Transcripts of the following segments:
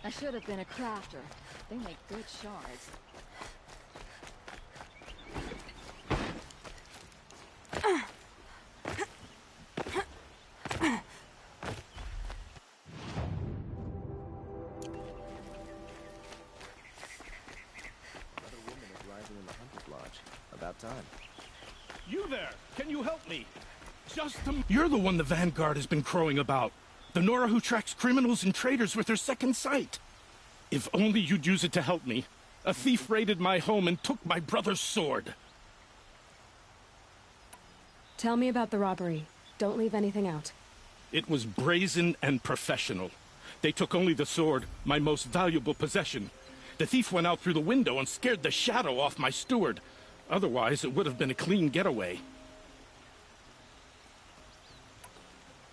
I should have been a crafter. They make good shards. About time. You there! Can you help me? You're the one the Vanguard has been crowing about. The Nora who tracks criminals and traitors with her second sight. If only you'd use it to help me. A thief raided my home and took my brother's sword. Tell me about the robbery. Don't leave anything out. It was brazen and professional. They took only the sword, my most valuable possession. The thief went out through the window and scared the shadow off my steward. Otherwise, it would have been a clean getaway.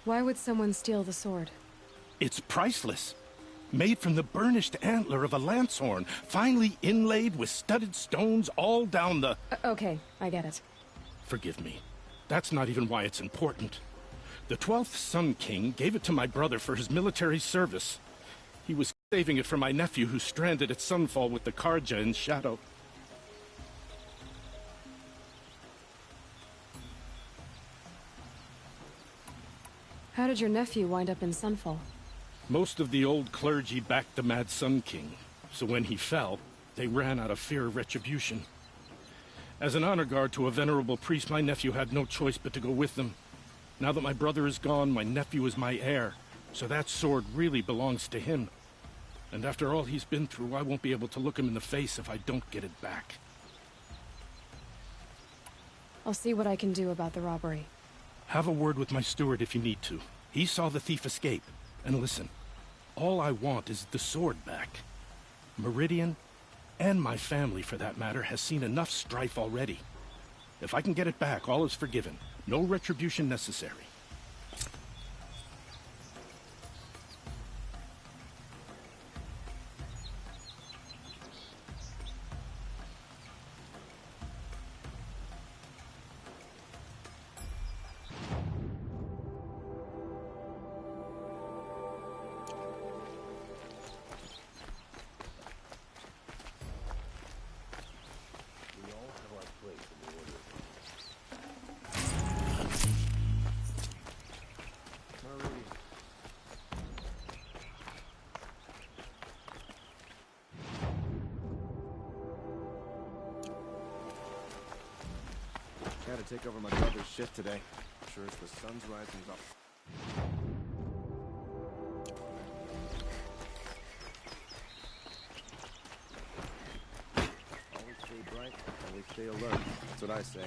Why would someone steal the sword? It's priceless. Made from the burnished antler of a lancehorn, finely inlaid with studded stones all down the... Okay, I get it. Forgive me. That's not even why it's important. The 12th Sun King gave it to my brother for his military service. He was saving it for my nephew who's stranded at Sunfall with the Karja in Shadow. How did your nephew wind up in Sunfall? Most of the old clergy backed the Mad Sun King, so when he fell, they ran out of fear of retribution. As an honor guard to a venerable priest, my nephew had no choice but to go with them. Now that my brother is gone, my nephew is my heir, so that sword really belongs to him. And after all he's been through, I won't be able to look him in the face if I don't get it back. I'll see what I can do about the robbery. Have a word with my steward if you need to. He saw the thief escape. And listen, all I want is the sword back. Meridian, and my family for that matter, has seen enough strife already. If I can get it back, all is forgiven. No retribution necessary. Gotta take over my brother's shift today. Sure as the sun's rising up. Always stay bright, always stay alert. That's what I say.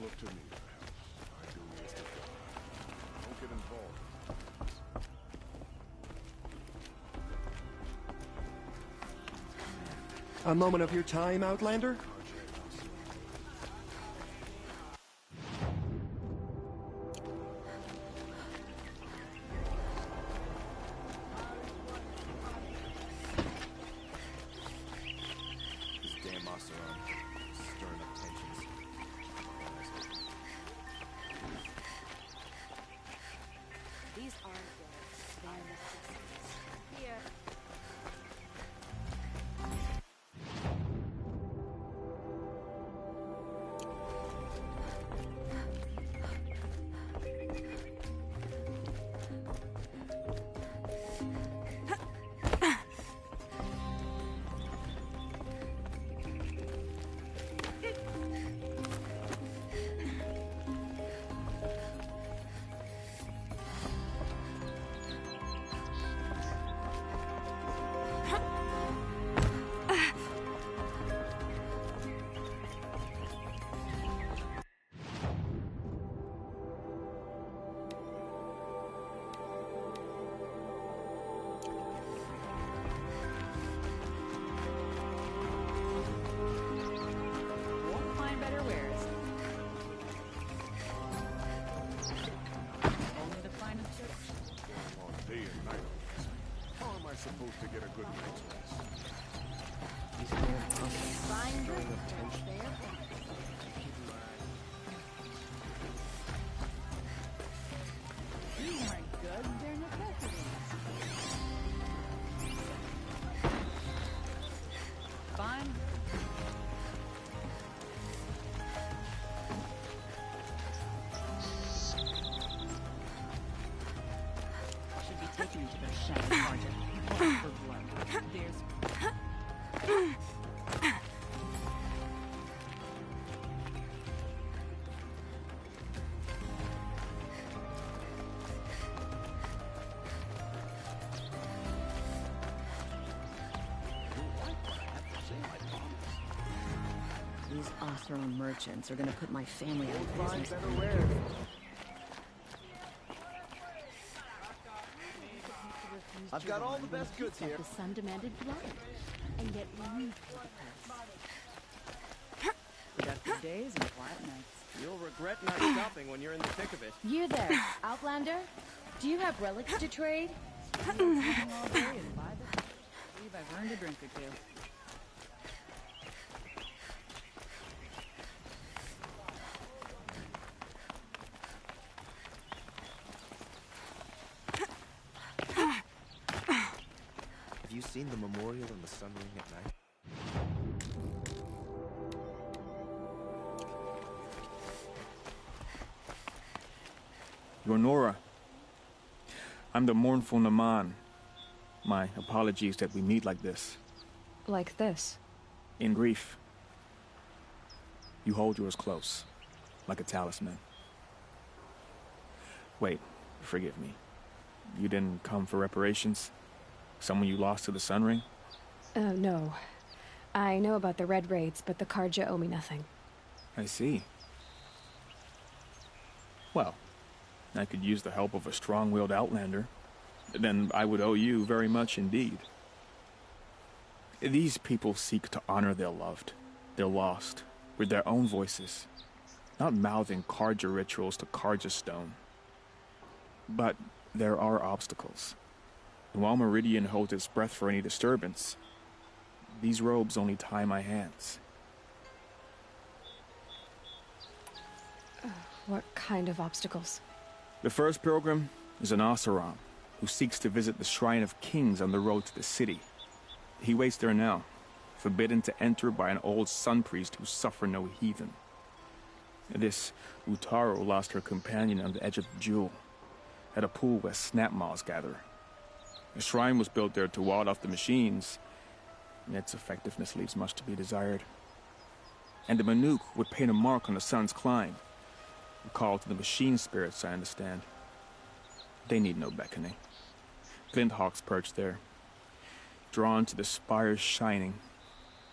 Look to me for help. I do this to God. Don't get involved. A moment of your time, Outlander? This damn Oseron stirring up tensions. These aren't goods. They're necessities. Here. These damn hustlers showing up tension. These aren't goods, they're necessities. Fine. Should be taken into their shadow sergeant. Blood for blood. There's... These Othron merchants are gonna put my family out of business. I've got all the best goods here. The sun demanded blood, and yet we paid the price. Productive days and quiet nights. You'll regret not stopping when you're in the thick of it. You there, Outlander? Do you have relics to trade? All day and buy the... I believe I've earned a drink or two. Have you seen the memorial in the sun ring at night? You're Nora. I'm the mournful Naman. My apologies that we meet like this. Like this. In grief. You hold yours close, like a talisman. Wait, forgive me. You didn't come for reparations? Someone you lost to the Sun Ring? No. I know about the Red Raids, but the Karja owe me nothing. I see. Well, I could use the help of a strong-willed outlander. Then I would owe you very much indeed. These people seek to honor their loved, their lost, with their own voices, not mouthing Karja rituals to Karja stone. But there are obstacles. And while Meridian holds its breath for any disturbance, these robes only tie my hands. What kind of obstacles? The first pilgrim is an Oseram, who seeks to visit the Shrine of Kings on the road to the city. He waits there now, forbidden to enter by an old sun priest who suffer no heathen. This Utaru lost her companion on the edge of the jewel, at a pool where snap moths gather. The shrine was built there to ward off the machines, and its effectiveness leaves much to be desired. And the Manuk would paint a mark on the sun's climb, a call to the machine spirits, I understand. They need no beckoning. Glint hawks perch there, drawn to the spires shining.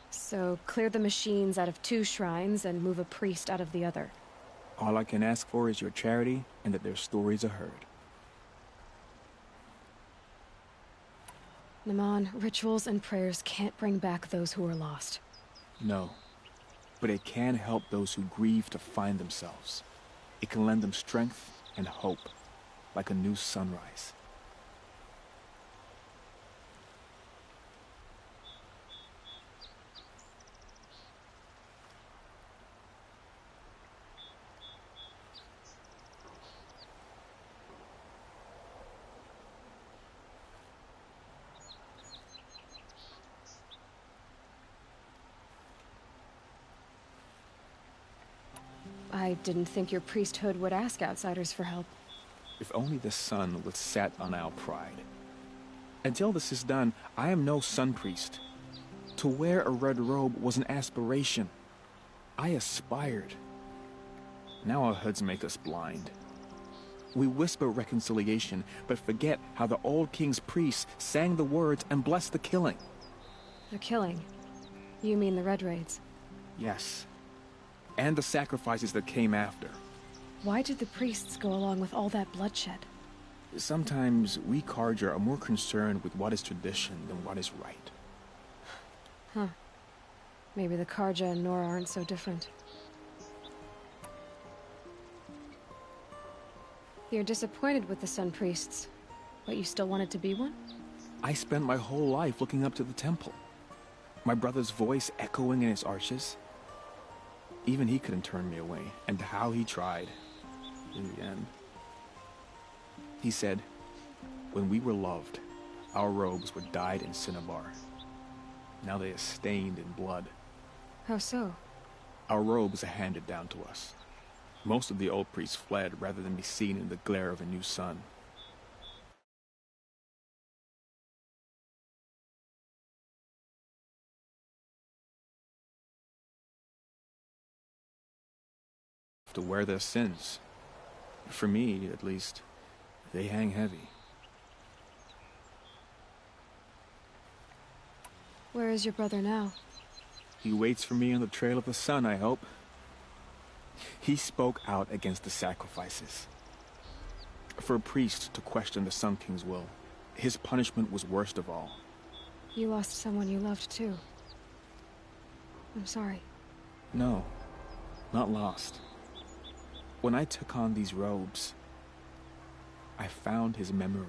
So, clear the machines out of 2 shrines and move a priest out of the other. All I can ask for is your charity and that their stories are heard. Naman, rituals and prayers can't bring back those who are lost. No, but it can help those who grieve to find themselves. It can lend them strength and hope, like a new sunrise. I didn't think your priesthood would ask outsiders for help. If only the sun would set on our pride. Until this is done, I am no sun priest. To wear a red robe was an aspiration. I aspired. Now our hoods make us blind. We whisper reconciliation, but forget how the old king's priests sang the words and blessed the killing. The killing? You mean the Red Raids? Yes. And the sacrifices that came after. Why did the priests go along with all that bloodshed? Sometimes we Karja are more concerned with what is tradition than what is right. Huh. Maybe the Karja and Nora aren't so different. You're disappointed with the Sun Priests, but you still wanted to be one? I spent my whole life looking up to the temple. My brother's voice echoing in its arches. Even he couldn't turn me away, and how he tried. In the end. He said, when we were loved, our robes were dyed in cinnabar. Now they are stained in blood. How so? Our robes are handed down to us. Most of the old priests fled rather than be seen in the glare of a new sun. To wear their sins. For me, at least, they hang heavy. Where is your brother now? He waits for me on the trail of the sun, I hope. He spoke out against the sacrifices. For a priest to question the Sun King's will, his punishment was worst of all. You lost someone you loved, too. I'm sorry. No, not lost. When I took on these robes, I found his memory.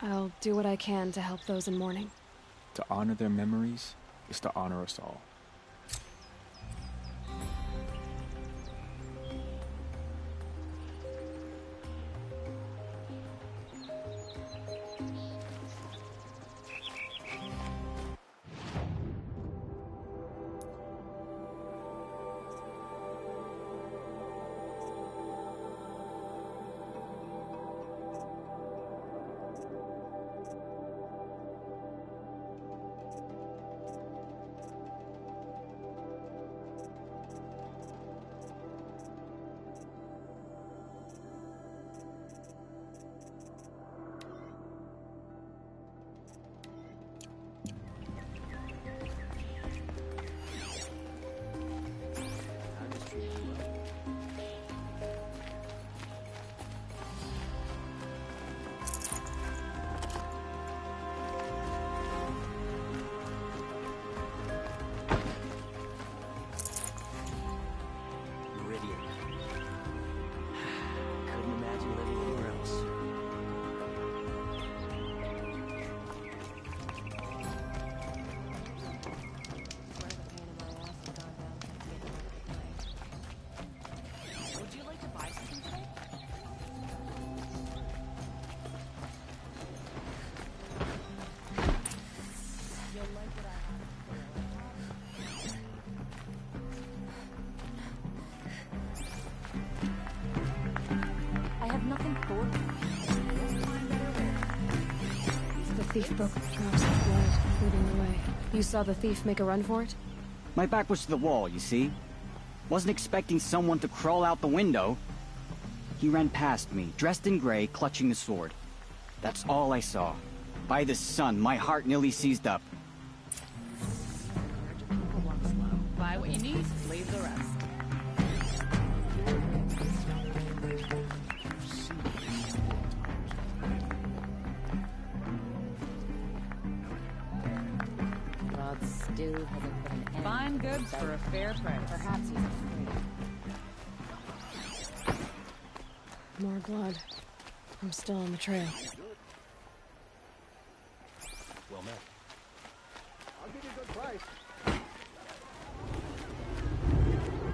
I'll do what I can to help those in mourning. To honor their memories is to honor us all. The thief broke with drops of blood, leading the way. You saw the thief make a run for it? My back was to the wall, you see? Wasn't expecting someone to crawl out the window. He ran past me, dressed in gray, clutching the sword. That's all I saw. By the sun, my heart nearly seized up. Buy what you need, leave the rest. Fine goods for a fair price. Perhaps he's afraid. More blood. I'm still on the trail. Well met. I'll give you a good price.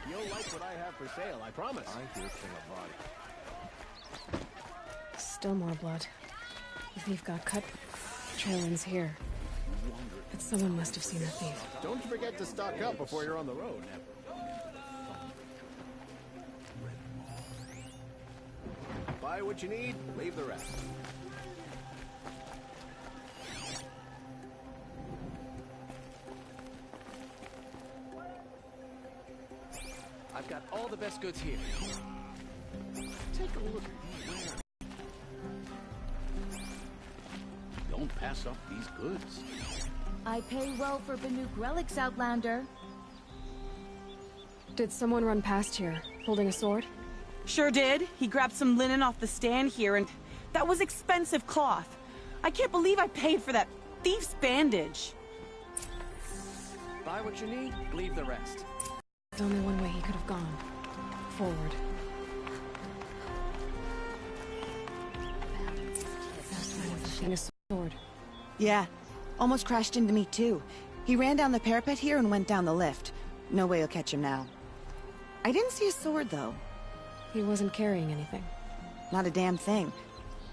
You'll like what I have for sale, I promise. I hear thing of body. Still more blood. The thief got cut. The trail ends here. But someone must have seen the thief. Don't forget to stock up before you're on the road. Buy what you need, leave the rest. I've got all the best goods here. Take a look at these wares. Don't pass up these goods. I pay well for Banuk relics, Outlander. Did someone run past here, holding a sword? Sure did. He grabbed some linen off the stand here, and that was expensive cloth. I can't believe I paid for that thief's bandage. Buy what you need, leave the rest. There's only one way he could have gone. Forward. brandishing a sword. Yeah, almost crashed into me too. He ran down the parapet here and went down the lift. No way you'll catch him now. I didn't see a sword, though. He wasn't carrying anything. Not a damn thing.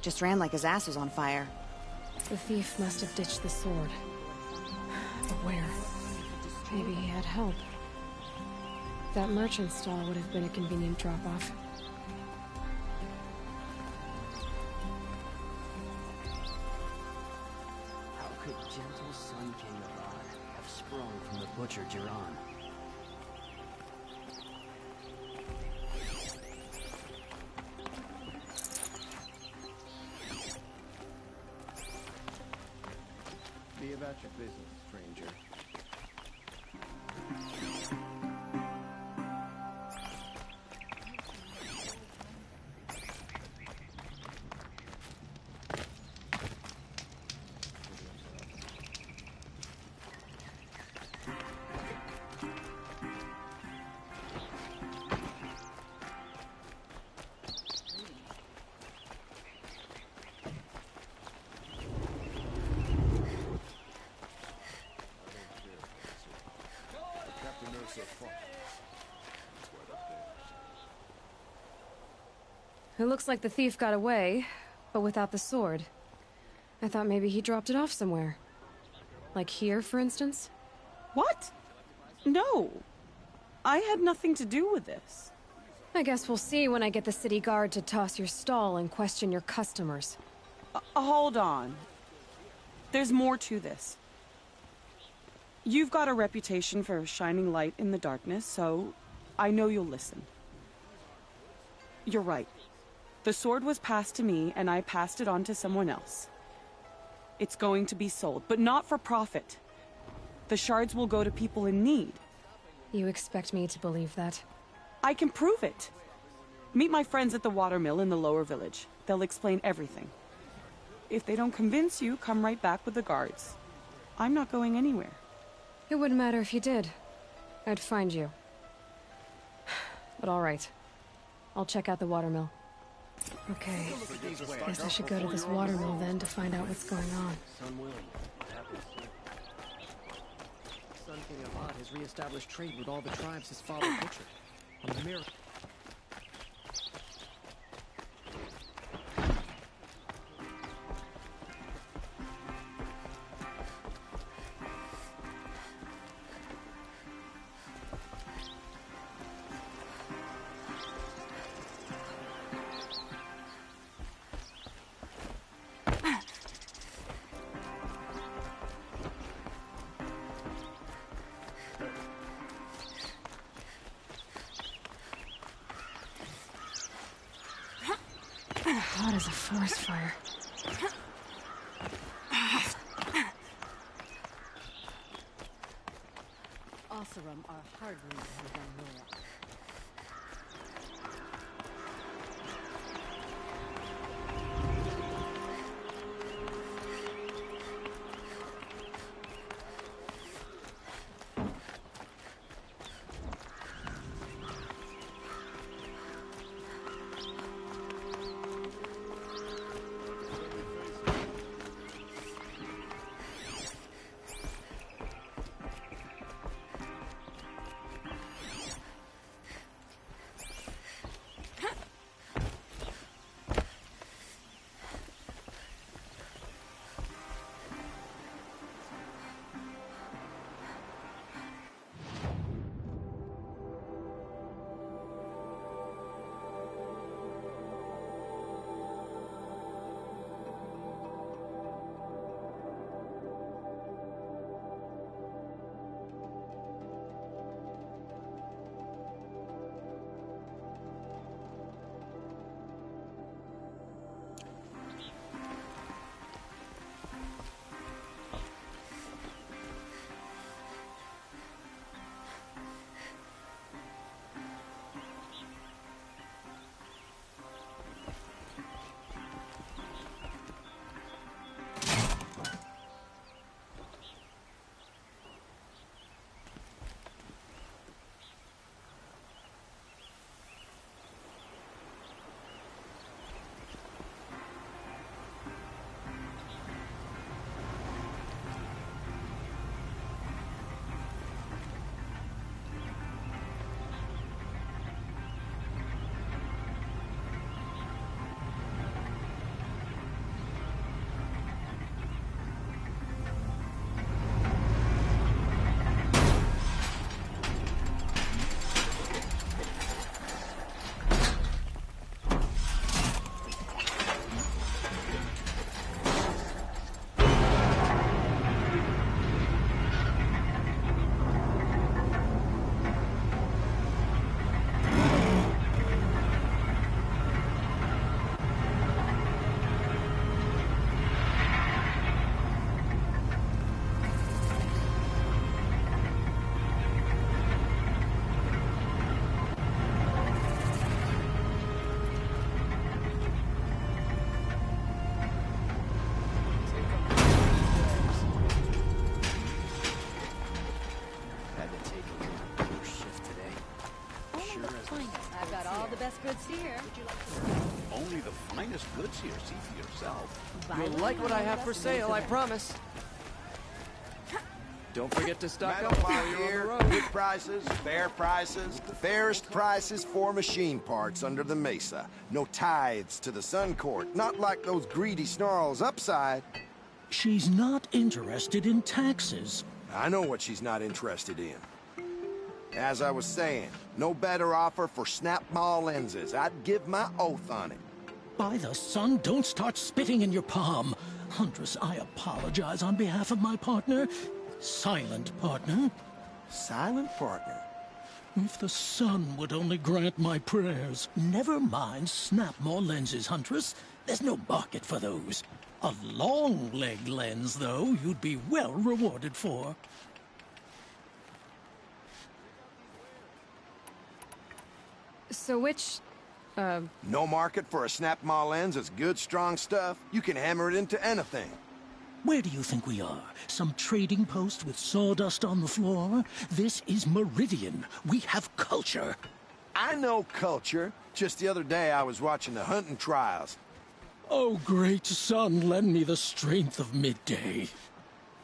Just ran like his ass was on fire. The thief must have ditched the sword. But where? Maybe he had help. That merchant stall would have been a convenient drop-off. How could gentle Sun King Arad have sprung from the butcher Jiran? Be about your business, stranger. It looks like the thief got away, but without the sword. I thought maybe he dropped it off somewhere. Like here, for instance? What? No. I had nothing to do with this. I guess we'll see when I get the city guard to toss your stall and question your customers. Hold on. There's more to this. You've got a reputation for shining light in the darkness, so I know you'll listen. You're right. The sword was passed to me, and I passed it on to someone else. It's going to be sold, but not for profit. The shards will go to people in need. You expect me to believe that? I can prove it. Meet my friends at the watermill in the lower village. They'll explain everything. If they don't convince you, come right back with the guards. I'm not going anywhere. It wouldn't matter if you did. I'd find you. But all right. I'll check out the watermill. Okay. Guess I should go to this watermill then to find out what's going on. Sun willing. What happens? Sun King Arad has reestablished trade with all the tribes his father butchered. A miracle. Hot as a forest fire. Oseram are hardly better than Nora. Had to take a little shift today. Only the finest. I've got all the best goods here. Only the finest goods here. See for yourself. You'll like what I have for sale, I promise. Don't forget to stock up while you're on the road. Good prices, fair prices, the fairest prices for machine parts under the mesa. No tithes to the Sun Court, not like those greedy snarls upside. She's not interested in taxes. I know what she's not interested in. As I was saying, no better offer for snap-maw lenses. I'd give my oath on it. By the sun, don't start spitting in your palm. Huntress, I apologize on behalf of my partner. Silent partner. Silent partner? If the sun would only grant my prayers. Never mind snap-maw lenses, Huntress. There's no market for those. A long-leg lens, though, you'd be well rewarded for. So which, No market for a snap-maw lens is good, strong stuff. You can hammer it into anything. Where do you think we are? Some trading post with sawdust on the floor? This is Meridian. We have culture. I know culture. Just the other day I was watching the hunting trials. Oh, great sun, lend me the strength of midday.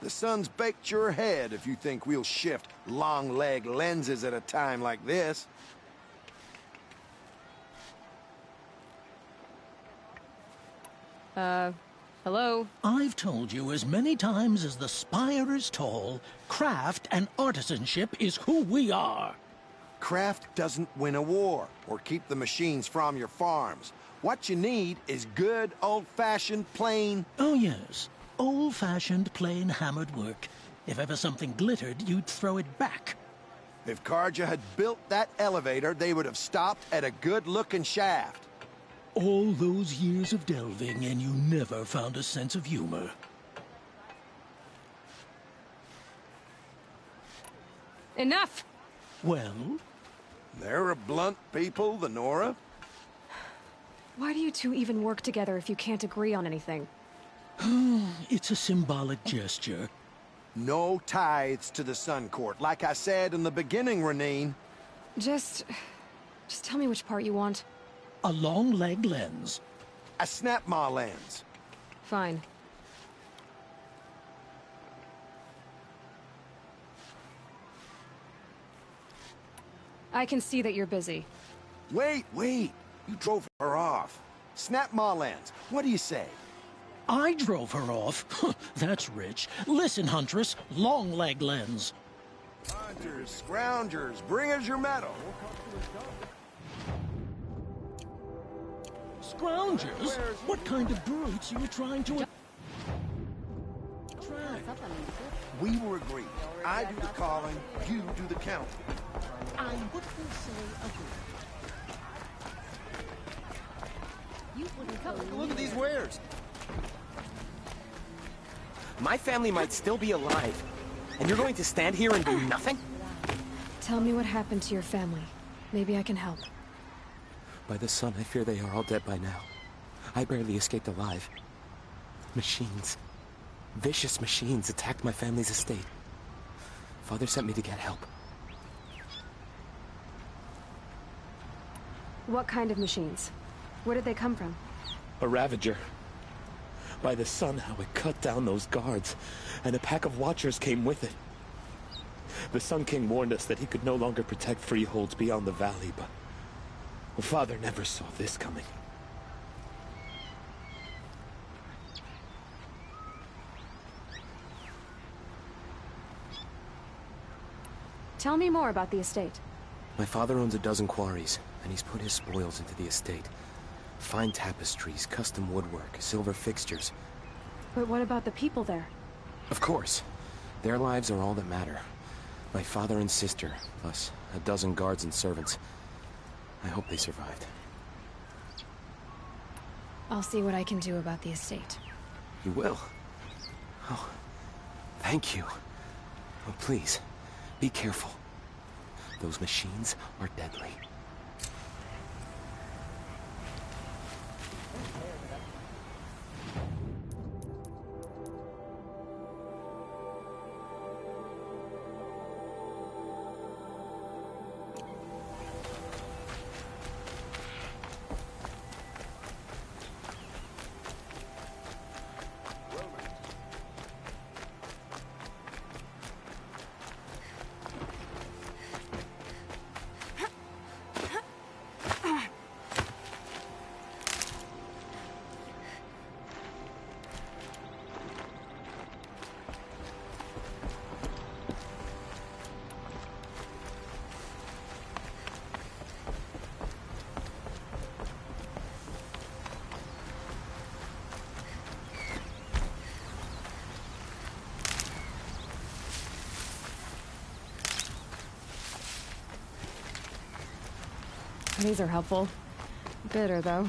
The sun's baked your head if you think we'll shift long-leg lenses at a time like this. Hello? I've told you as many times as the spire is tall, craft and artisanship is who we are. Craft doesn't win a war or keep the machines from your farms. What you need is good, old-fashioned, plain... Oh, yes. Old-fashioned, plain hammered work. If ever something glittered, you'd throw it back. If Karja had built that elevator, they would have stopped at a good-looking shaft. All those years of delving, and you never found a sense of humor. Enough! Well? They're a blunt people, the Nora. Why do you two even work together if you can't agree on anything? It's a symbolic gesture. No tithes to the Sun Court, like I said in the beginning, Renine. Just tell me which part you want. A long-leg lens. A snap-maw lens. Fine. I can see that you're busy. Wait! You drove her off. Snap-maw lens. What do you say? I drove her off? That's rich. Listen, Huntress, long-leg lens. Hunters, scroungers, bring us your metal. Scroungers? What kind of brutes are you trying to... We were agreed. I do the calling, you do the counting. I wouldn't say agree. Look at these wares. My family might still be alive, and you're going to stand here and do nothing? Tell me what happened to your family. Maybe I can help. By the sun, I fear they are all dead by now. I barely escaped alive. Machines. Vicious machines attacked my family's estate. Father sent me to get help. What kind of machines? Where did they come from? A Ravager. By the sun, how it cut down those guards, and a pack of watchers came with it. The Sun King warned us that he could no longer protect freeholds beyond the valley, but... well, Father never saw this coming. Tell me more about the estate. My father owns a dozen quarries, and he's put his spoils into the estate. Fine tapestries, custom woodwork, silver fixtures. But what about the people there? Of course. Their lives are all that matter. My father and sister, plus a dozen guards and servants. I hope they survived. I'll see what I can do about the estate. You will? Oh, thank you. Oh, please, be careful. Those machines are deadly. These are helpful. Bitter, though.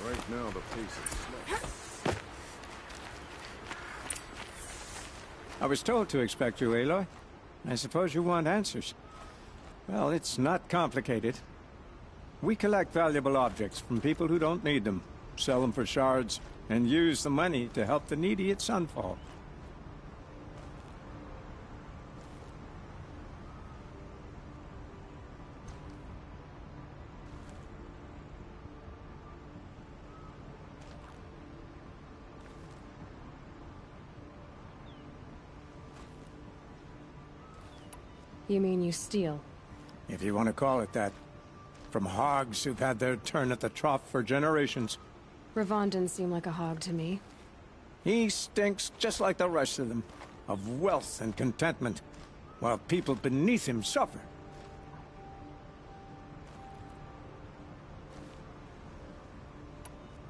Right now, the pace is slow. I was told to expect you, Aloy. I suppose you want answers. Well, it's not complicated. We collect valuable objects from people who don't need them, sell them for shards, and use the money to help the needy at Sunfall. You mean you steal? If you want to call it that. From hogs who've had their turn at the trough for generations. Ravon didn't seem like a hog to me. He stinks just like the rest of them, of wealth and contentment, while people beneath him suffer.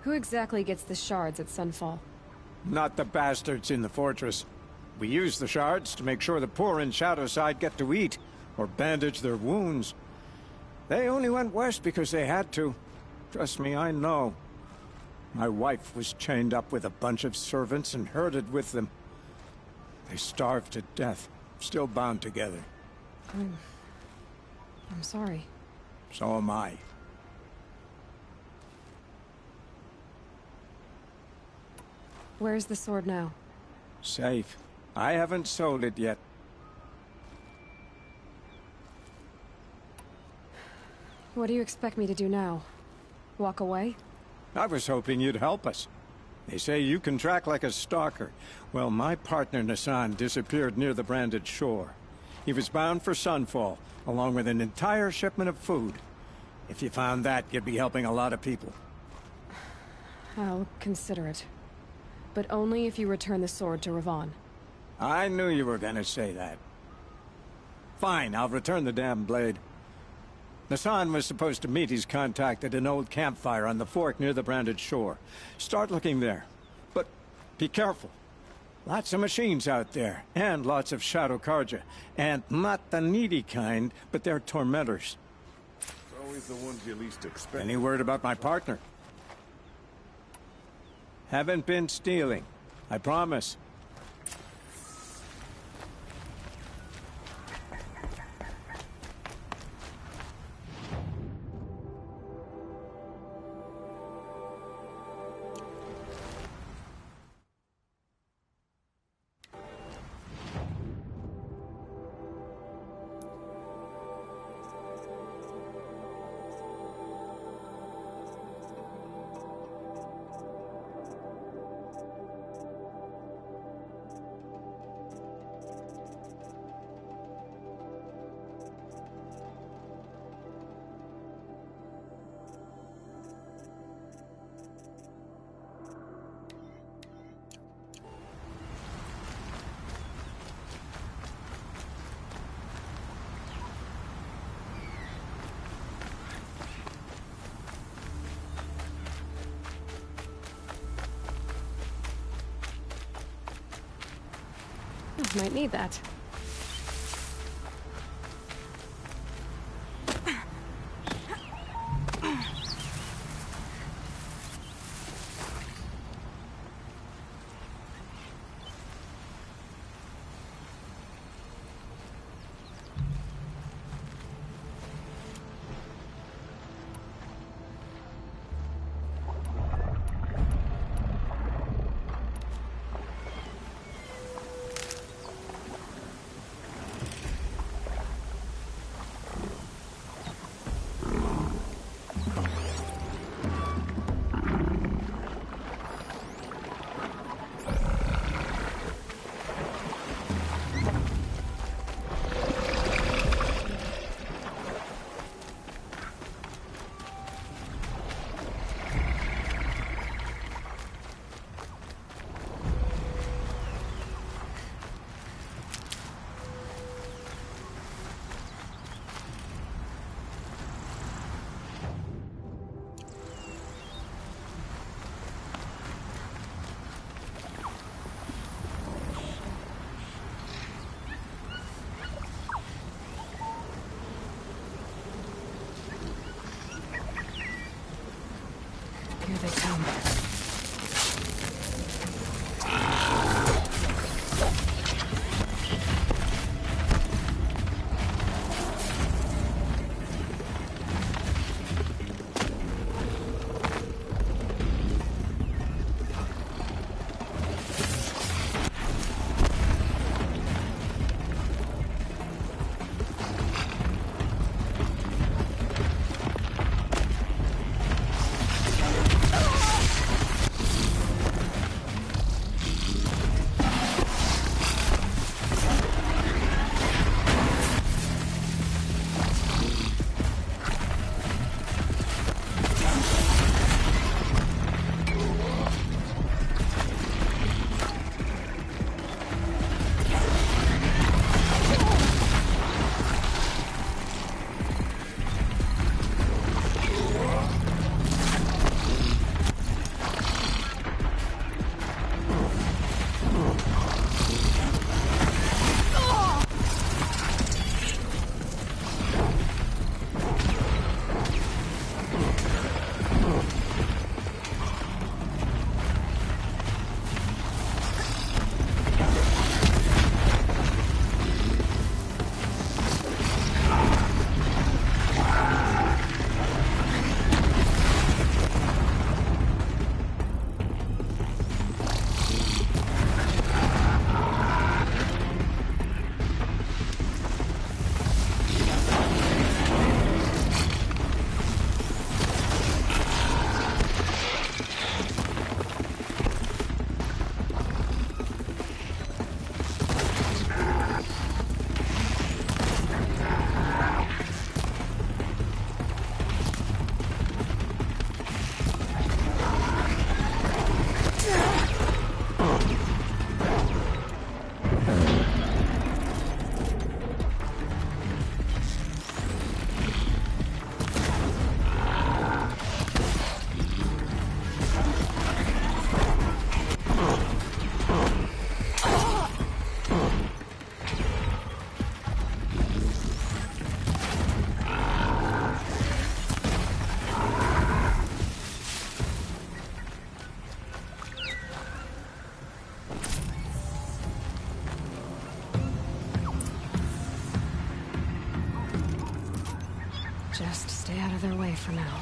Who exactly gets the shards at Sunfall? Not the bastards in the fortress. We use the shards to make sure the poor in Shadowside get to eat, or bandage their wounds. They only went west because they had to. Trust me, I know. My wife was chained up with a bunch of servants and herded with them. They starved to death, still bound together. I'm sorry. So am I. Where's the sword now? Safe. I haven't sold it yet. What do you expect me to do now? Walk away? I was hoping you'd help us. They say you can track like a stalker. Well, my partner Nassan disappeared near the branded shore. He was bound for Sunfall, along with an entire shipment of food. If you found that, you'd be helping a lot of people. I'll consider it. But only if you return the sword to Ravon. I knew you were gonna say that. Fine, I'll return the damn blade. Nassan was supposed to meet his contact at an old campfire on the fork near the branded shore. Start looking there. But be careful. Lots of machines out there, and lots of Shadow Karja. And not the needy kind, but they're tormentors. It's always the ones you least expect. Any word about my partner? Haven't been stealing. I promise. Might need that. Just stay out of their way for now.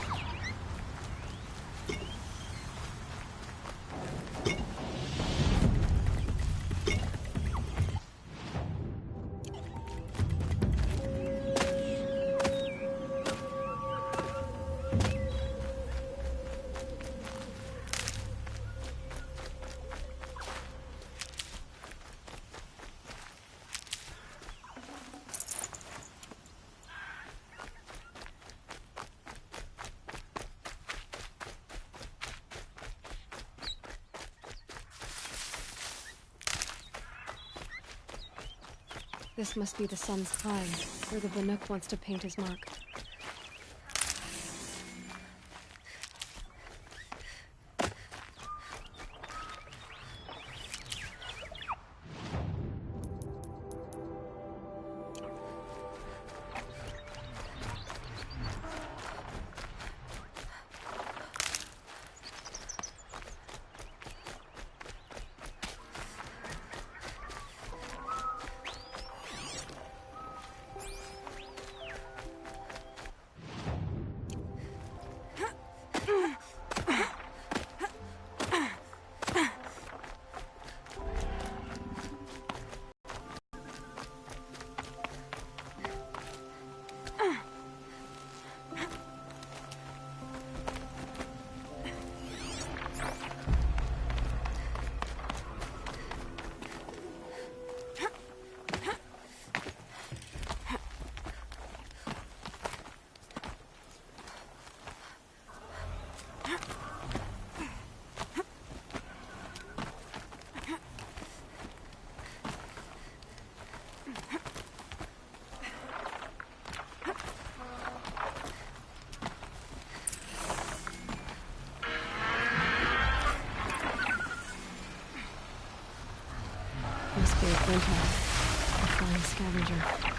This must be the sun's climb, where the Banuk wants to paint his mark. Must be a BloodHunter, a flying scavenger.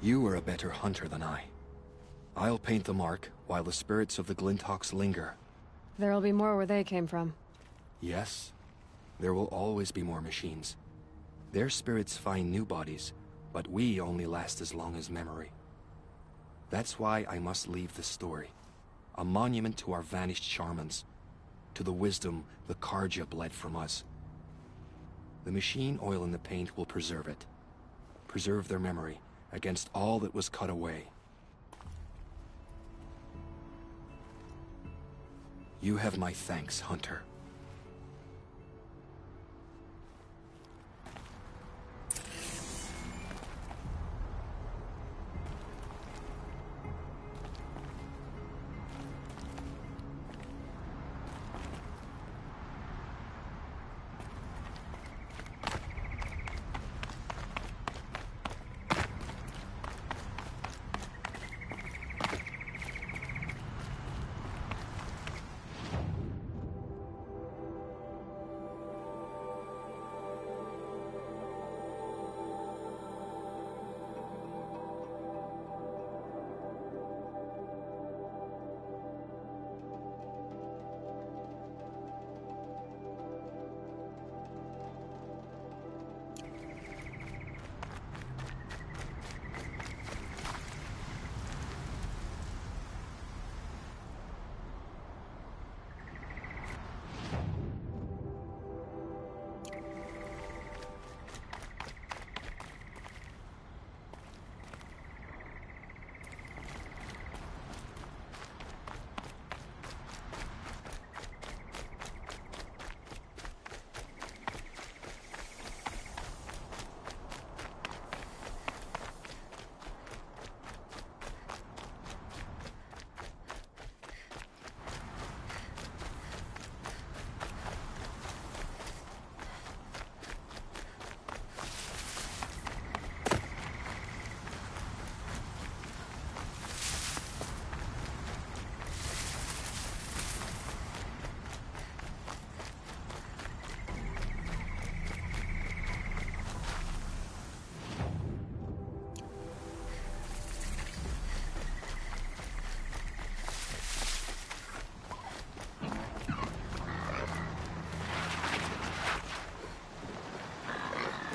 You are a better hunter than I. I'll paint the mark while the spirits of the Glinthawks linger. There'll be more where they came from. Yes, there will always be more machines. Their spirits find new bodies, but we only last as long as memory. That's why I must leave this story. A monument to our vanished shamans, to the wisdom the Karja bled from us. The machine oil in the paint will preserve it. Preserve their memory against all that was cut away. You have my thanks, Hunter.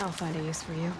I'll find a use for you.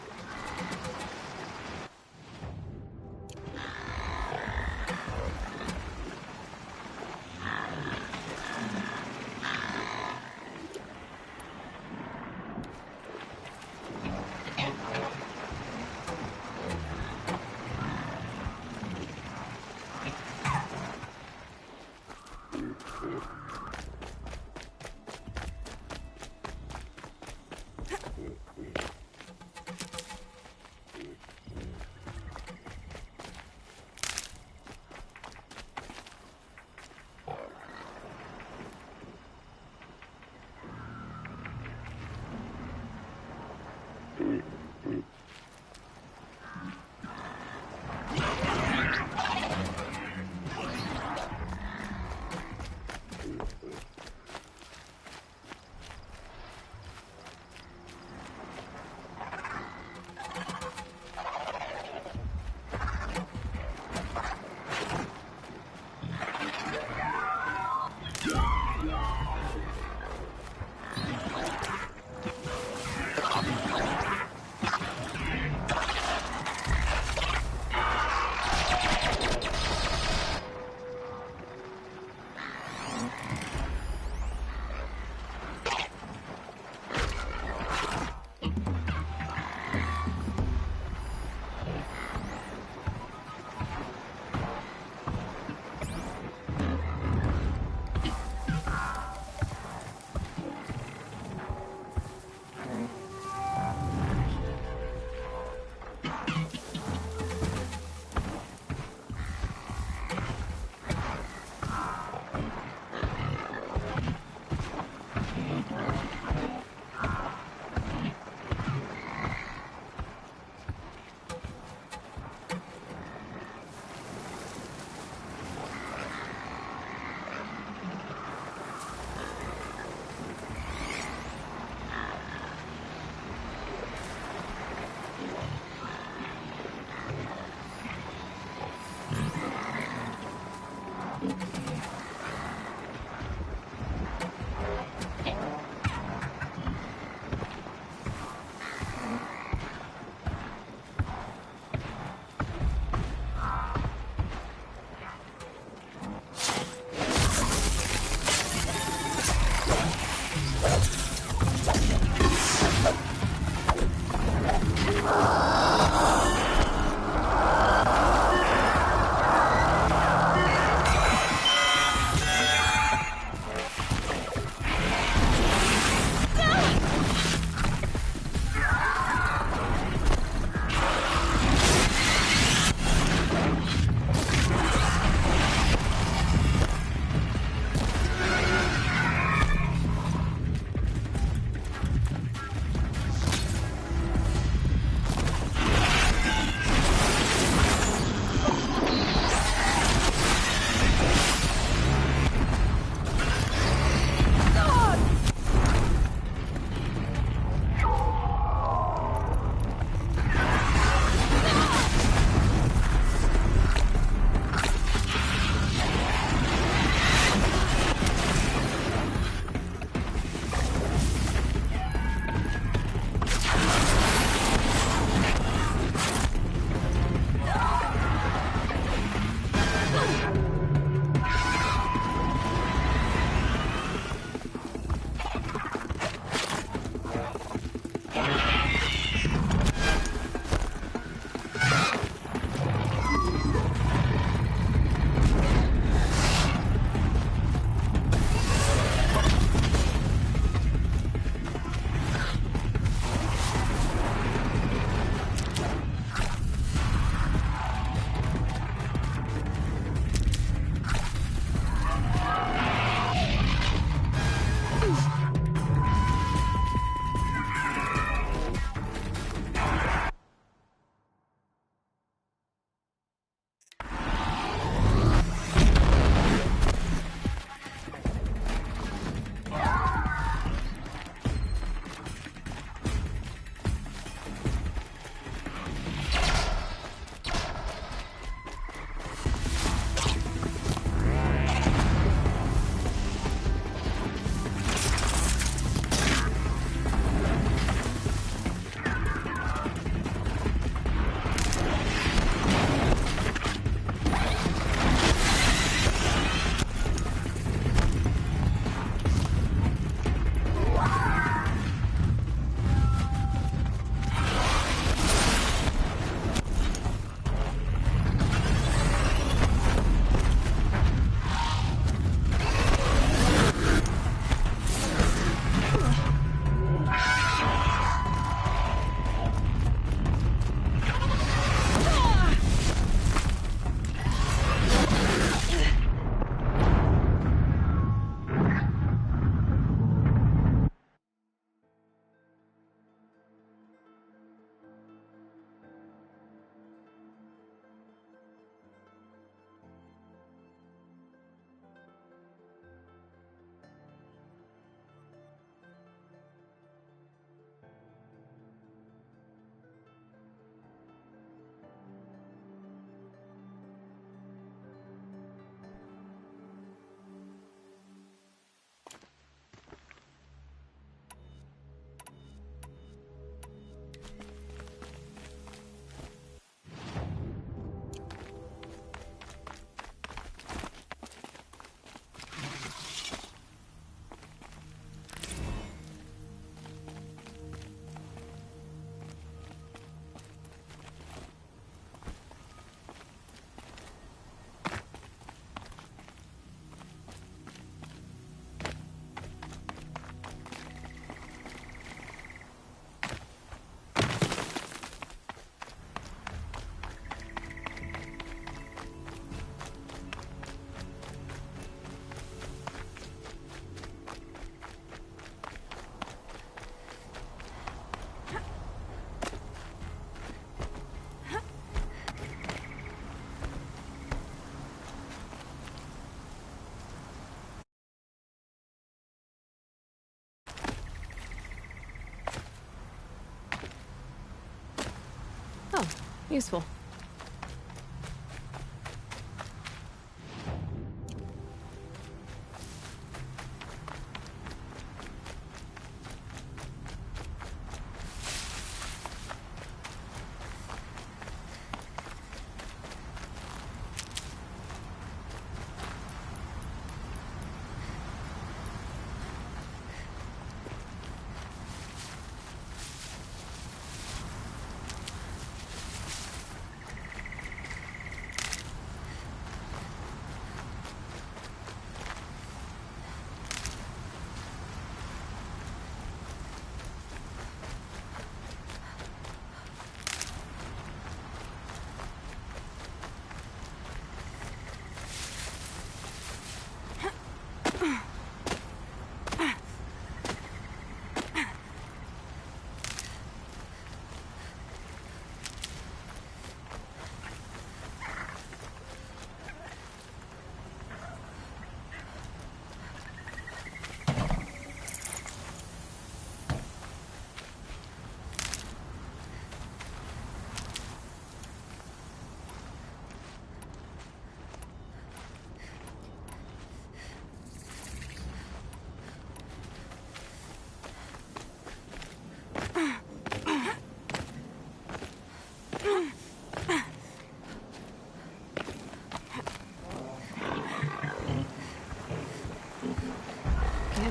Useful.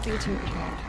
Be too prepared.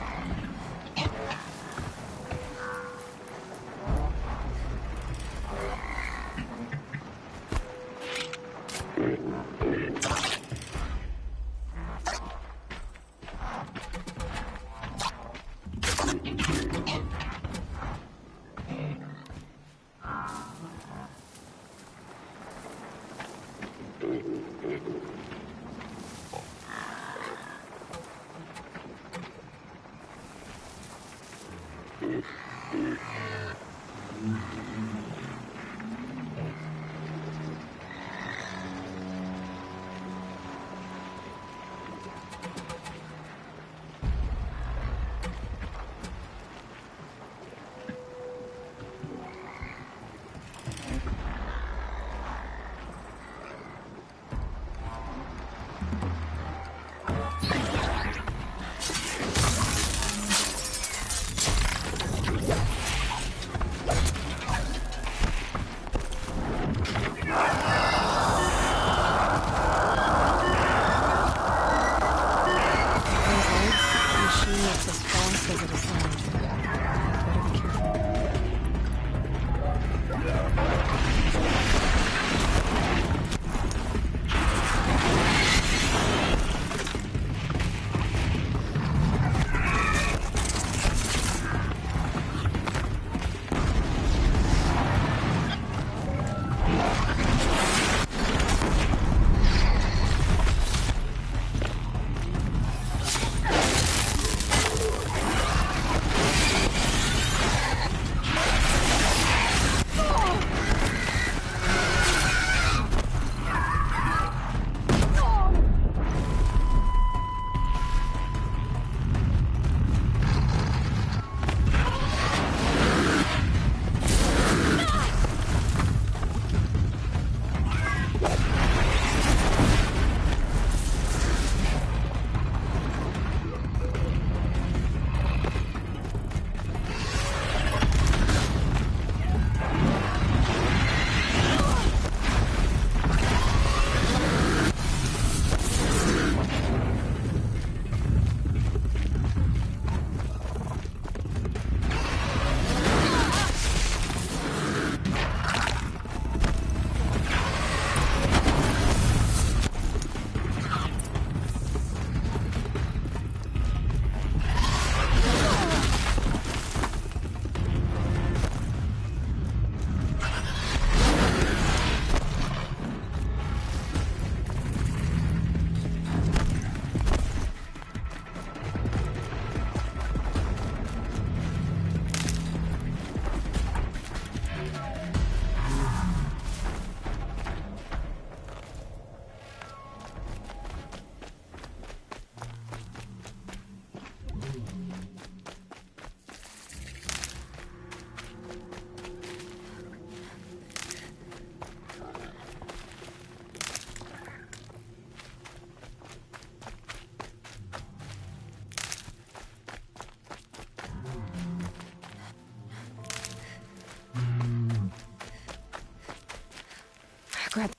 Grab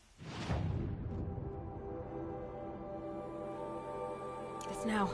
this now.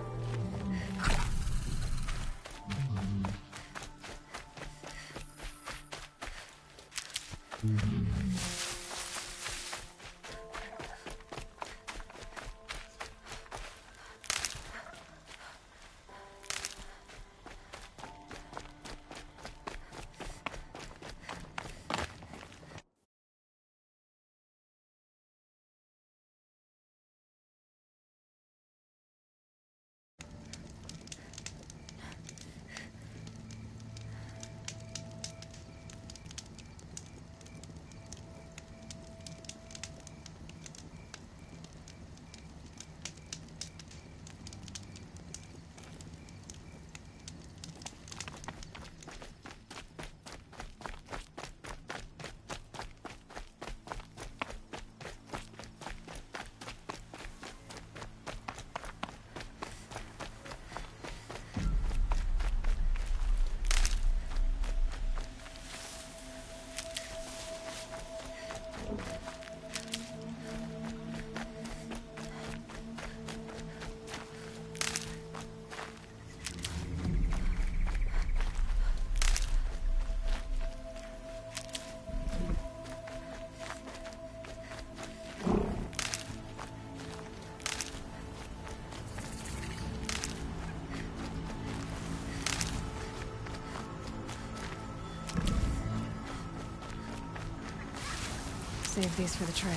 save these for the trail.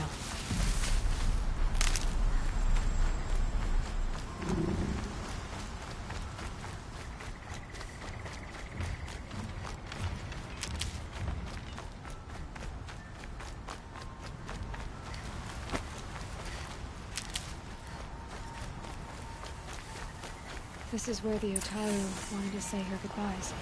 This is where the Otaru wanted to say her goodbyes.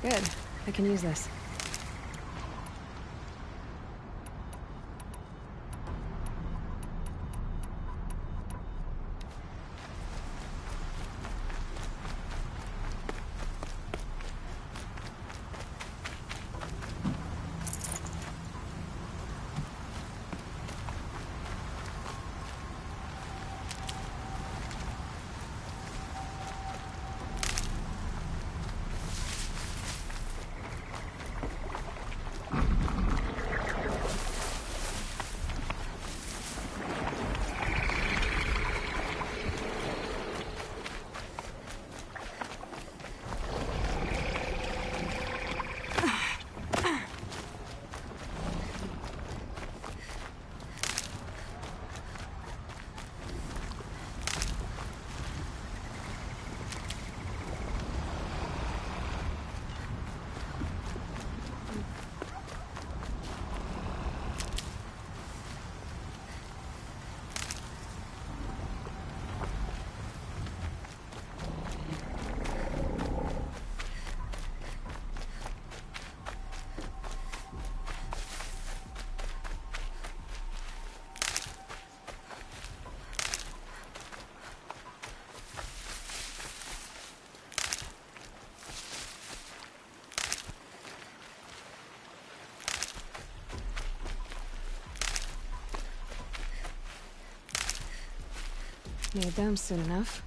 Good. I can use this. Need them soon enough.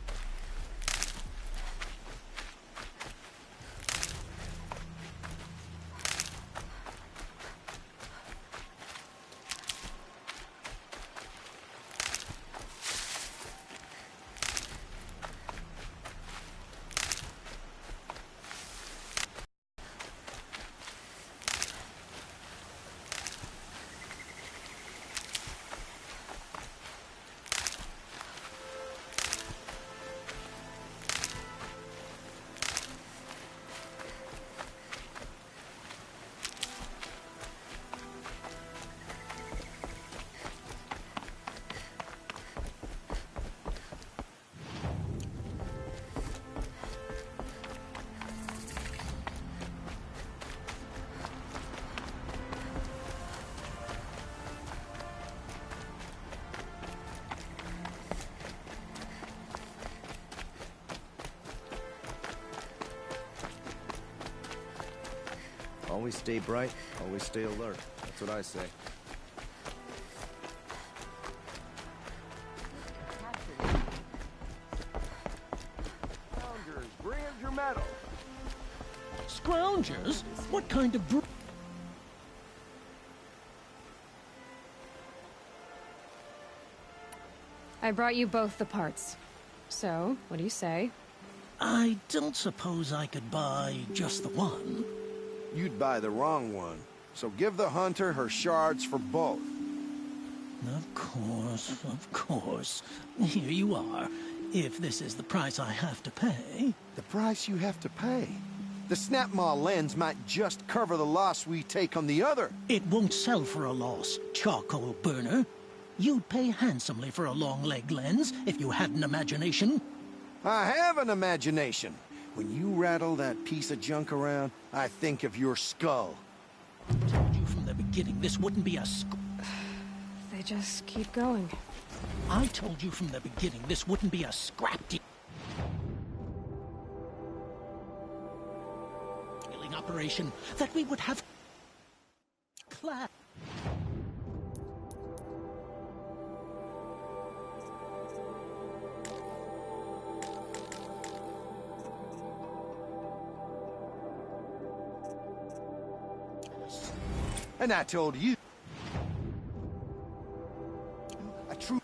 Always stay bright, always stay alert. That's what I say. Scroungers, bring us your medal. Scroungers? What kind of I brought you both the parts. So, what do you say? I don't suppose I could buy just the one. You'd buy the wrong one. So give the hunter her shards for both. Of course, of course. Here you are. If this is the price I have to pay... The price you have to pay? The Snapmaw lens might just cover the loss we take on the other. It won't sell for a loss, charcoal burner. You'd pay handsomely for a long-leg lens if you had an imagination. I have an imagination. When you rattle that piece of junk around, I think of your skull. I told you from the beginning this wouldn't be a They just keep going. I told you from the beginning this wouldn't be a scrap dealing operation, that we would have class. And I told you. A true.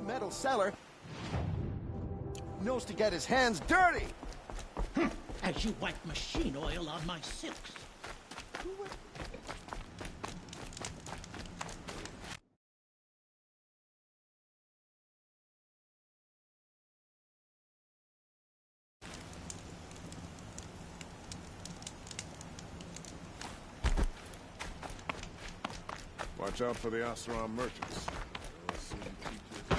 Metal seller knows to get his hands dirty. As you wipe machine oil on my silks. Watch out for the Oseram merchants. They'll soon teach you.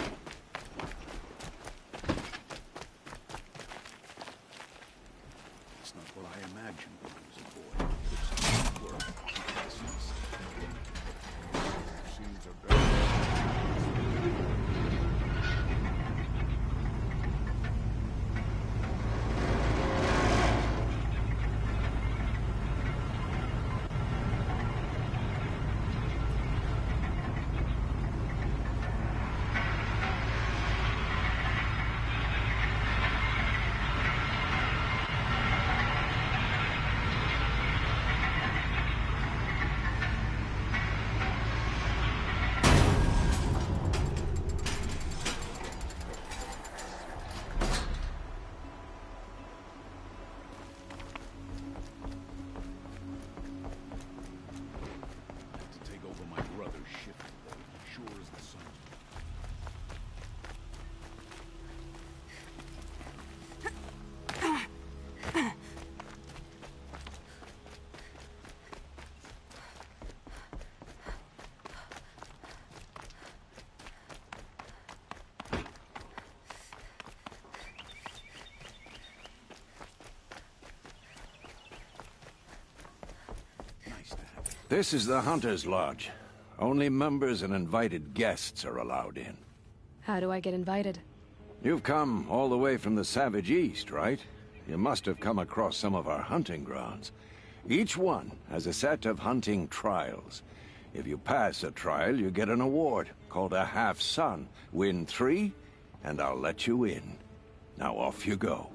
It's not what I imagined when I was a boy. It's hard work. Machines are better. This is the Hunter's Lodge. Only members and invited guests are allowed in. How do I get invited? You've come all the way from the Savage East, right? You must have come across some of our hunting grounds. Each one has a set of hunting trials. If you pass a trial, you get an award called a half-sun. Win 3, and I'll let you in. Now off you go.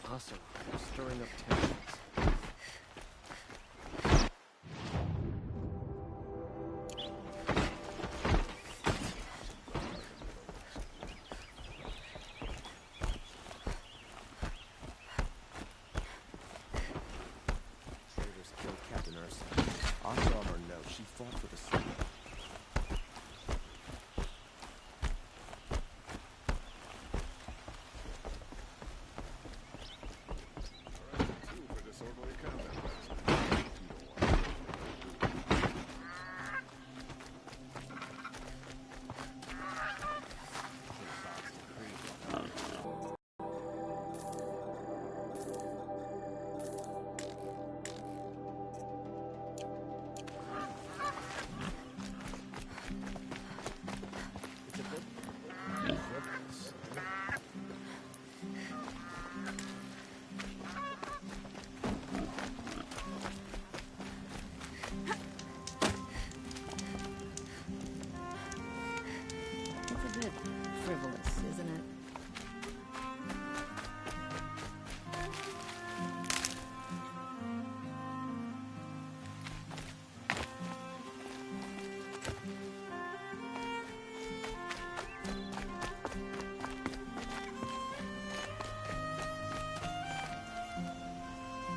Oseram stirring up tensions. Traitors killed Captain Ursa. Oseram or no, she fought for the sun. It's a bit frivolous, isn't it?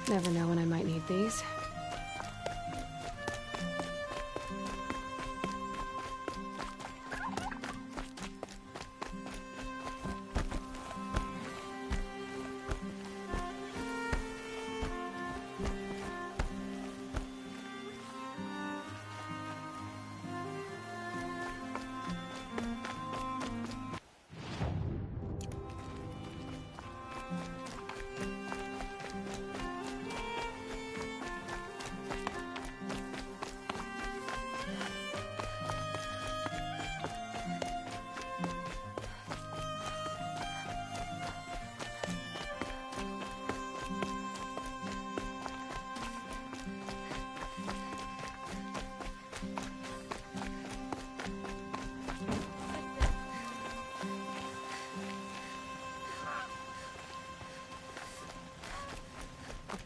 Never know when I might need these.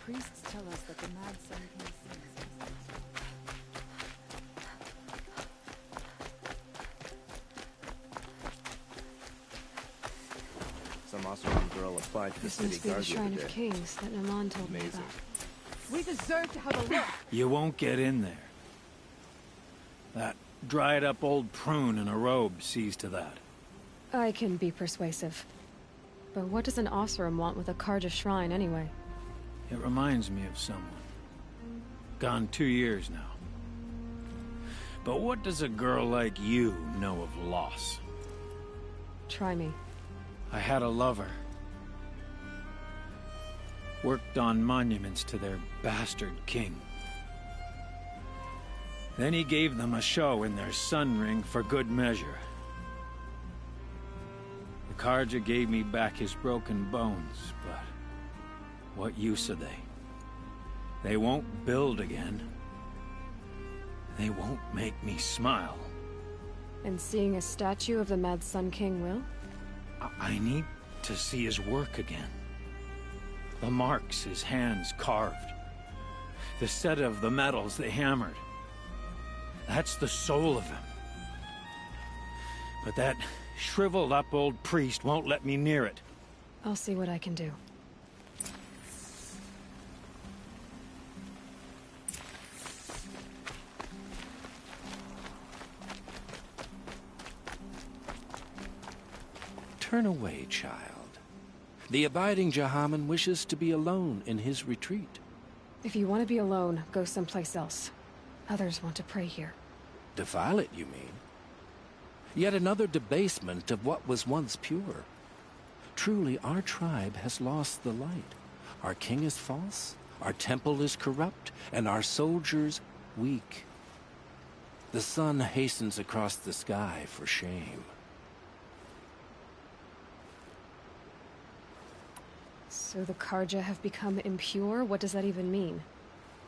Priests tell us that the Mad Sun King sings. Some Oseram girl applied to the This city must be guard the the Shrine other of day. Kings that Naman told me Amazing. about. We deserve to have a look. You won't get in there. That dried-up old prune in a robe sees to that. I can be persuasive. But what does an Oseram want with a Karja shrine anyway? It reminds me of someone. Gone 2 years now. But what does a girl like you know of loss? Try me. I had a lover. Worked on monuments to their bastard king. Then he gave them a show in their sun ring for good measure. The Karja gave me back his broken bones, but what use are they? They won't build again. They won't make me smile. And seeing a statue of the Mad Sun King will? I need to see his work again. The marks his hands carved. The set of the metals they hammered. That's the soul of him. But that shriveled-up old priest won't let me near it. I'll see what I can do. Turn away, child. The abiding Jahaman wishes to be alone in his retreat. If you want to be alone, go someplace else. Others want to pray here. Defile it, you mean? Yet another debasement of what was once pure. Truly, our tribe has lost the light. Our king is false, our temple is corrupt, and our soldiers weak. The sun hastens across the sky for shame. So the Karja have become impure? What does that even mean?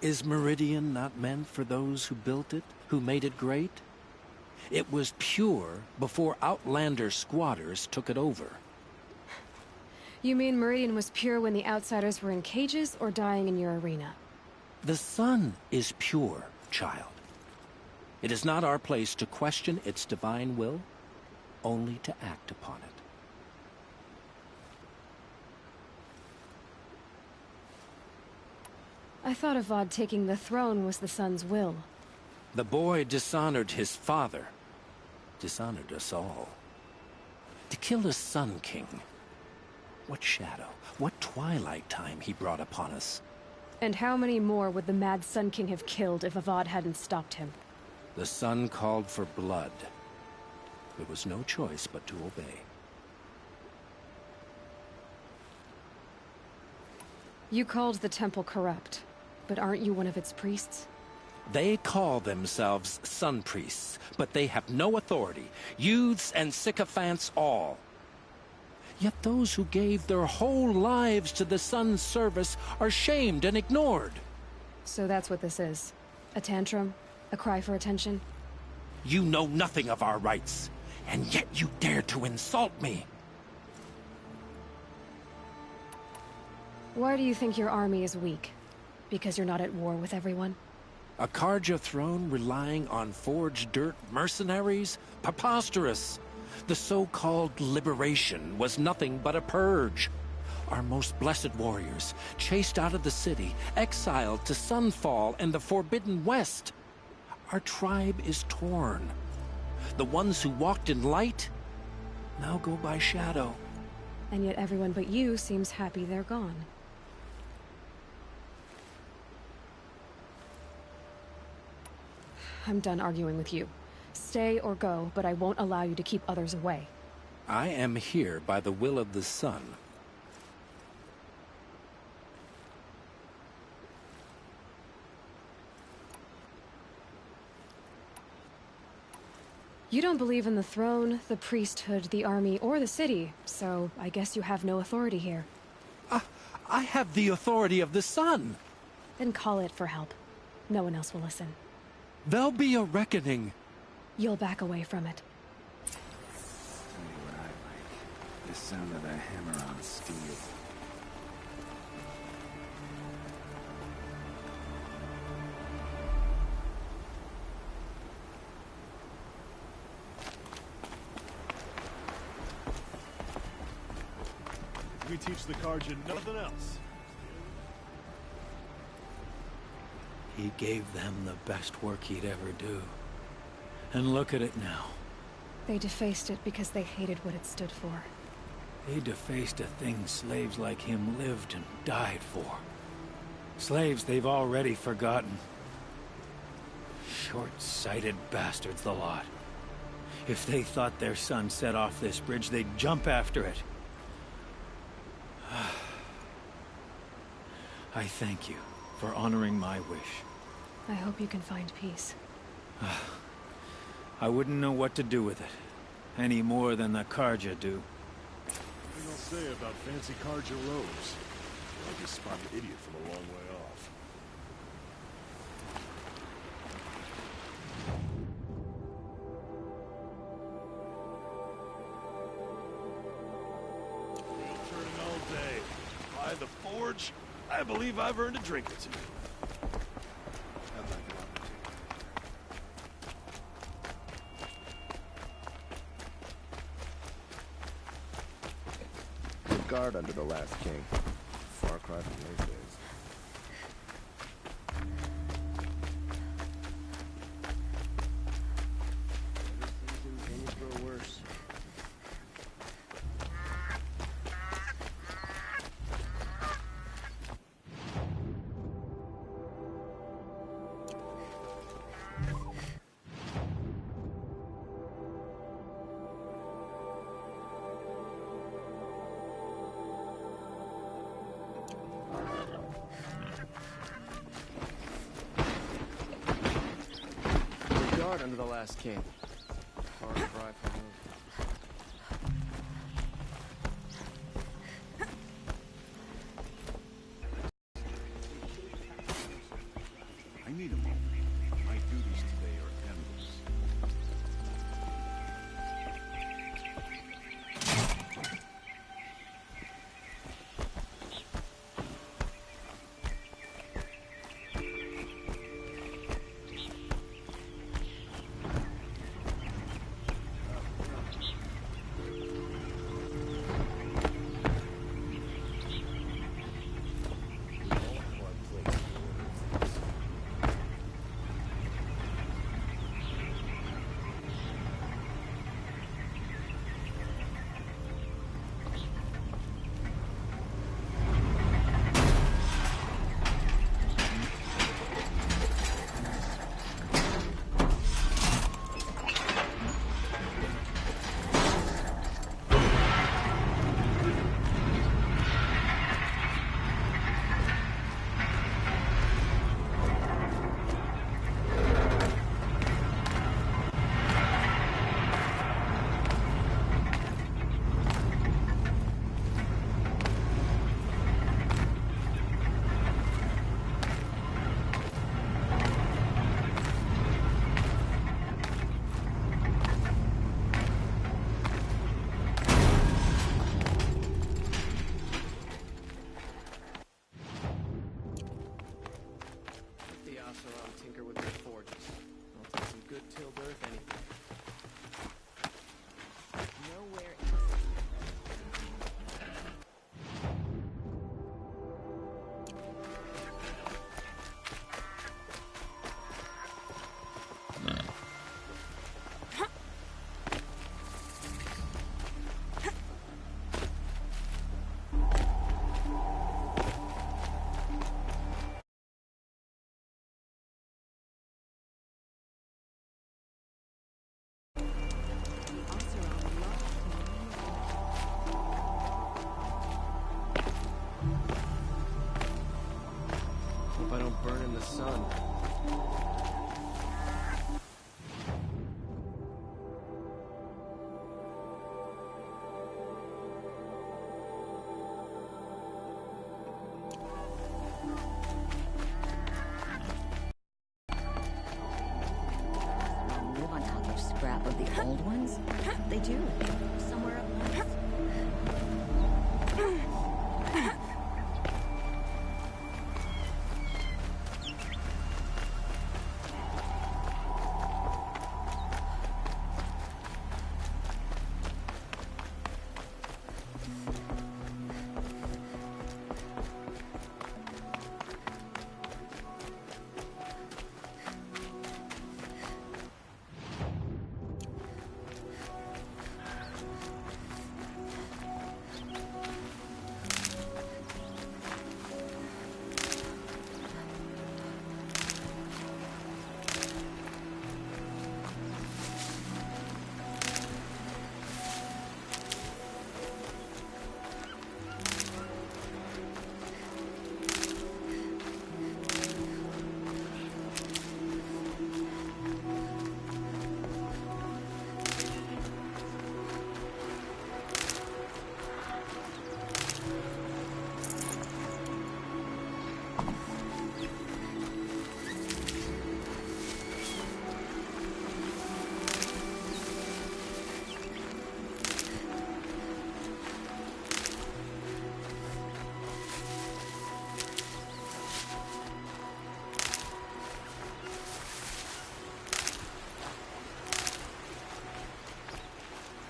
Is Meridian not meant for those who built it, who made it great? It was pure before outlander squatters took it over. You mean Meridian was pure when the outsiders were in cages or dying in your arena? The sun is pure, child. It is not our place to question its divine will, only to act upon it. I thought Avad taking the throne was the sun's will. The boy dishonored his father, dishonored us all. To kill the Sun King. What shadow, what twilight time he brought upon us. And how many more would the mad Sun King have killed if Avad hadn't stopped him? The sun called for blood. There was no choice but to obey. You called the temple corrupt, but aren't you one of its priests? They call themselves sun priests, but they have no authority. Youths and sycophants all. Yet those who gave their whole lives to the sun's service are shamed and ignored. So that's what this is. A tantrum? A cry for attention? You know nothing of our rights, and yet you dare to insult me. Why do you think your army is weak? Because you're not at war with everyone? A Karja throne relying on forged dirt mercenaries? Preposterous! The so-called liberation was nothing but a purge. Our most blessed warriors, chased out of the city, exiled to Sunfall and the Forbidden West. Our tribe is torn. The ones who walked in light now go by shadow. And yet everyone but you seems happy they're gone. I'm done arguing with you. Stay or go, but I won't allow you to keep others away. I am here by the will of the sun. You don't believe in the throne, the priesthood, the army, or the city, so I guess you have no authority here. I have the authority of the sun. Then call it for help. No one else will listen. There'll be a reckoning. You'll back away from it. Tell you what I like. The sound of a hammer on steel. We teach the Karja nothing else. He gave them the best work he'd ever do. And look at it now. They defaced it because they hated what it stood for. They defaced a thing slaves like him lived and died for. Slaves they've already forgotten. Short-sighted bastards, the lot. If they thought their son set off this bridge, they'd jump after it. I thank you for honoring my wish. I hope you can find peace. I wouldn't know what to do with it, any more than the Karja do. What do you say about fancy Karja robes? I just spot an idiot from a long way off. We'll turn all day. By the forge, I believe I've earned a drink or two. Guard under the last king. Far cry from those days. Things grow worse. Under the last king. Far cry from those. I need a moment. My duties today are endless. good tilled earth anything. Nowhere Hope I don't burn in the sun. Live on top of scrap of the old ones? They do. Somewhere up north.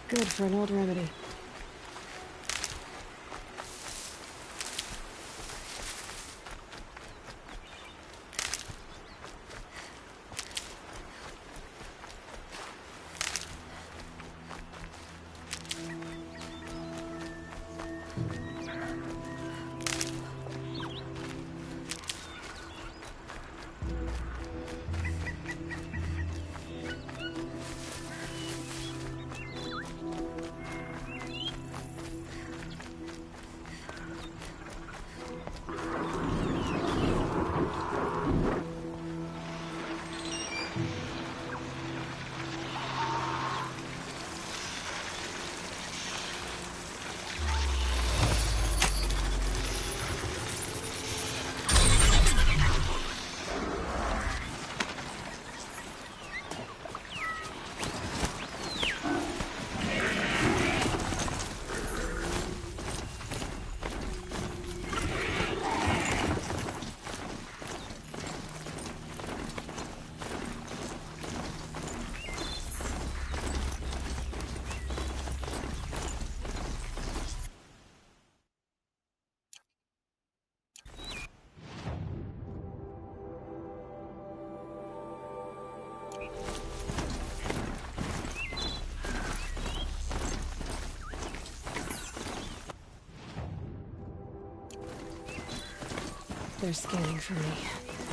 Good for an old remedy. They're scanning for me.